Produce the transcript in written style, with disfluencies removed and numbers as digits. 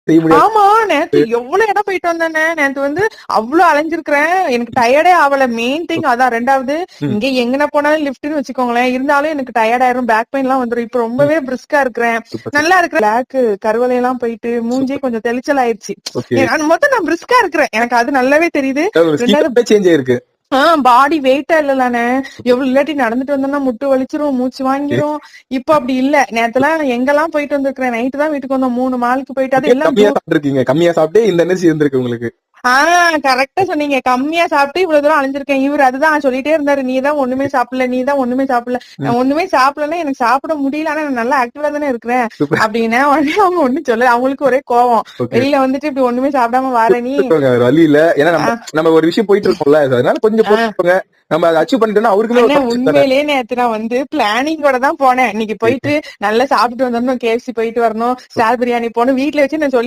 செய்ய முடியாது. ஆமா, நேத்து எவ்வளவு இடம் போயிட்டு வந்தேனே. நேத்து வந்து அவ்வளவு அலைஞ்சிருக்கிறேன். எனக்கு டயர்டே ஆகல. மெயின் திங் அதான். ரெண்டாவது, இங்க எங்கன போனாலும் லிஃப்ட்னு வச்சுக்கோங்களேன். இருந்தாலும் எனக்கு டயர்ட் ஆயிரும், பேக் பெயின் எல்லாம் வந்துரும். இப்ப ரொம்பவே பிரிஸ்கா இருக்கிறேன், நல்லா இருக்கிறேன். பிளாக் கருவலை எல்லாம் போயிட்டு மூஞ்சி கொஞ்சம் தெளிச்சல் ஆயிடுச்சு. மொத்தம் நான் பிரிஸ்கா இருக்கிறேன், எனக்கு அது நல்லாவே தெரியுது. ரெண்டாவது சேஞ்ச் ஆயிருக்கு. பாடி வெயிட்டா இல்லலானே. எவ்வளவு இல்லாட்டி நடந்துட்டு வந்தோம்னா முட்டு வலிச்சிரும், மூச்சு வாங்கிரும். இப்ப அப்படி இல்ல. நேத்துலாம் எங்கெல்லாம் போயிட்டு வந்திருக்கிறேன். நைட்டு தான் வீட்டுக்கு வந்தோம். 3 மாலுக்கு போயிட்டு அது எல்லாம் கம்மியா சாப்பிட்டுருக்கீங்க. கம்மியா சாப்பிட்டு இந்த எனர்ஜி இருந்திருக்கு உங்களுக்கு. கரெக்டா சொன்னீங்க. கம்மியா சாப்பிட்டு இவ்வளவு தூரம் அலைஞ்சிருக்கேன். இவரு அதுதான் சொல்லிட்டே இருந்தாரு, நீதான் ஒண்ணுமே சாப்பிடல, நீதான் ஒண்ணுமே சாப்பிடல. நான் ஒண்ணுமே சாப்பிடலன்னா எனக்கு சாப்பிட முடியல, ஆனா நான் நல்லா ஆக்டிவா தானே இருக்கிறேன் அப்படின்னு. உடனே அவங்க ஒண்ணும் சொல்லல. அவங்களுக்கு ஒரே கோவம். வெளியில வந்துட்டு இப்படி ஒண்ணுமே சாப்பிடாம வார நீ வழி இல்ல. ஏன்னா நம்ம ஒரு விஷயம் போயிட்டு இருக்கோம்ல, அதனால கொஞ்சம் போங்க. நம்ம அதை அச்சீவ் பண்ணிட்டோம்னா அவருக்கு உண்மையிலேயே நேத்து நான் வந்து பிளானிங்கோட தான் போனேன். இன்னைக்கு போயிட்டு நல்லா சாப்பிட்டு வந்தோம். KFC போயிட்டு வரணும், ஸ்டார் பிரியாணி போகணும். வீட்டுல வச்சு நான் சொல்லி